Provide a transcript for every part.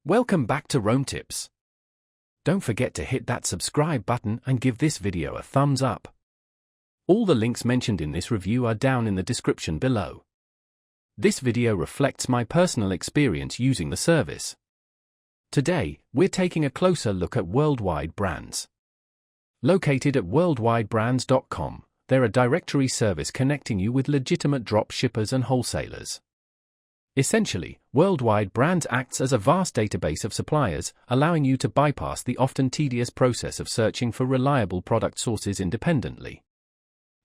Welcome back to Rome Tips. Don't forget to hit that subscribe button and give this video a thumbs up. All the links mentioned in this review are down in the description below. This video reflects my personal experience using the service. Today, we're taking a closer look at Worldwide Brands. Located at worldwidebrands.com, they're a directory service connecting you with legitimate drop shippers and wholesalers. Essentially, Worldwide Brands acts as a vast database of suppliers, allowing you to bypass the often tedious process of searching for reliable product sources independently.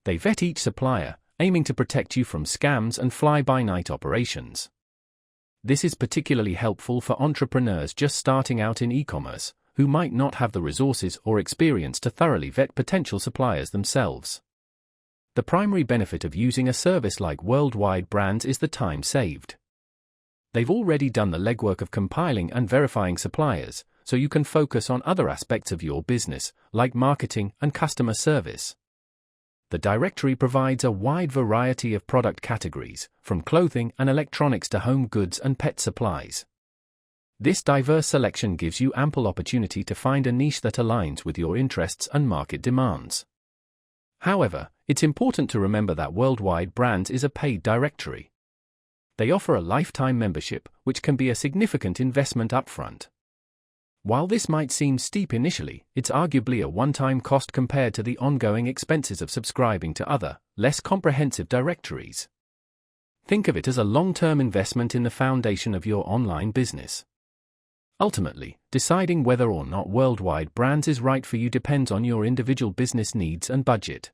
They vet each supplier, aiming to protect you from scams and fly-by-night operations. This is particularly helpful for entrepreneurs just starting out in e-commerce, who might not have the resources or experience to thoroughly vet potential suppliers themselves. The primary benefit of using a service like Worldwide Brands is the time saved. They've already done the legwork of compiling and verifying suppliers, so you can focus on other aspects of your business, like marketing and customer service. The directory provides a wide variety of product categories, from clothing and electronics to home goods and pet supplies. This diverse selection gives you ample opportunity to find a niche that aligns with your interests and market demands. However, it's important to remember that Worldwide Brands is a paid directory. They offer a lifetime membership, which can be a significant investment upfront. While this might seem steep initially, it's arguably a one-time cost compared to the ongoing expenses of subscribing to other, less comprehensive directories. Think of it as a long-term investment in the foundation of your online business. Ultimately, deciding whether or not Worldwide Brands is right for you depends on your individual business needs and budget.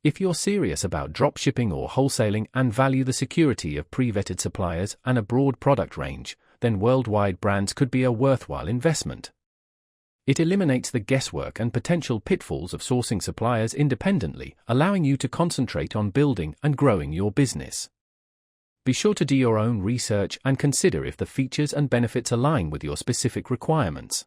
If you're serious about dropshipping or wholesaling and value the security of pre-vetted suppliers and a broad product range, then Worldwide Brands could be a worthwhile investment. It eliminates the guesswork and potential pitfalls of sourcing suppliers independently, allowing you to concentrate on building and growing your business. Be sure to do your own research and consider if the features and benefits align with your specific requirements.